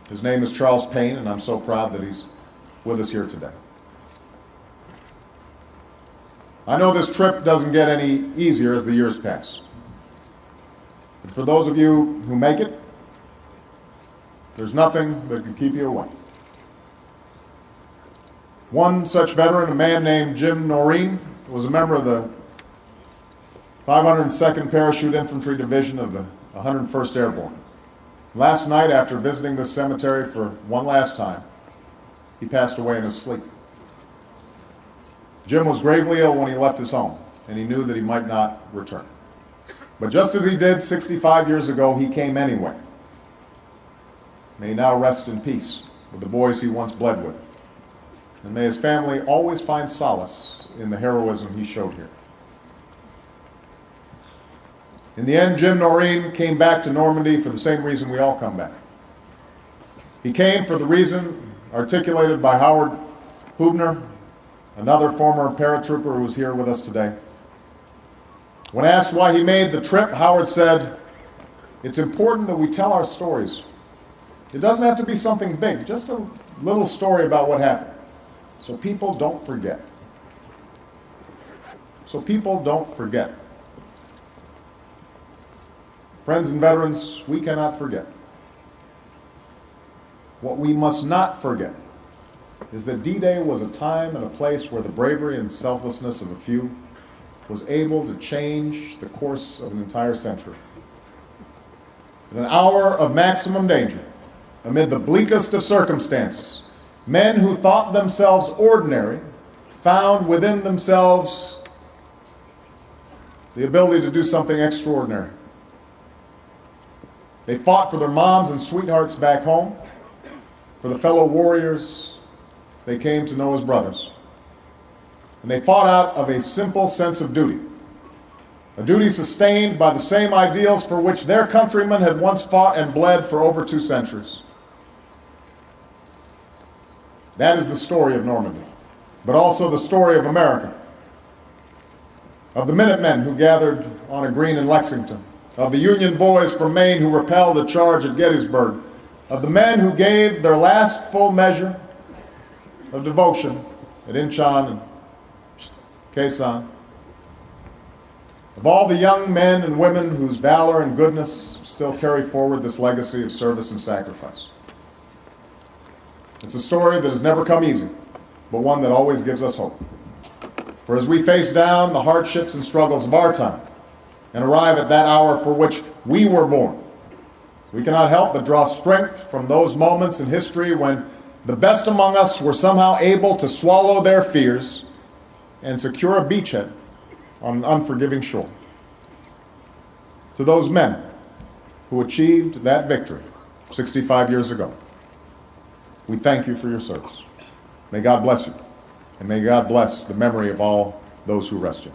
His name is Charles Payne, and I'm so proud that he's with us here today. I know this trip doesn't get any easier as the years pass. But for those of you who make it, there's nothing that can keep you away. One such veteran, a man named Jim Noreen, was a member of the 502nd Parachute Infantry Division of the 101st Airborne. Last night, after visiting this cemetery for one last time, he passed away in his sleep. Jim was gravely ill when he left his home, and he knew that he might not return. But just as he did 65 years ago, he came anyway. May he now rest in peace with the boys he once bled with, and may his family always find solace in the heroism he showed here. In the end, Jim Noreen came back to Normandy for the same reason we all come back. He came for the reason articulated by Howard Hubner, another former paratrooper who was here with us today. When asked why he made the trip, Howard said, "It's important that we tell our stories. It doesn't have to be something big, just a little story about what happened, so people don't forget." So people don't forget. Friends and veterans, we cannot forget. What we must not forget is that D-Day was a time and a place where the bravery and selflessness of a few was able to change the course of an entire century. In an hour of maximum danger, amid the bleakest of circumstances, men who thought themselves ordinary found within themselves the ability to do something extraordinary. They fought for their moms and sweethearts back home, for the fellow warriors they came to know as brothers. And they fought out of a simple sense of duty, a duty sustained by the same ideals for which their countrymen had once fought and bled for over 2 centuries. That is the story of Normandy, but also the story of America, of the Minutemen who gathered on a green in Lexington, of the Union boys from Maine who repelled a charge at Gettysburg, of the men who gave their last full measure of devotion at Inchon and Quezon, of all the young men and women whose valor and goodness still carry forward this legacy of service and sacrifice. It's a story that has never come easy, but one that always gives us hope. For as we face down the hardships and struggles of our time and arrive at that hour for which we were born, we cannot help but draw strength from those moments in history when the best among us were somehow able to swallow their fears and secure a beachhead on an unforgiving shore. To those men who achieved that victory 65 years ago, we thank you for your service. May God bless you, and may God bless the memory of all those who rest you.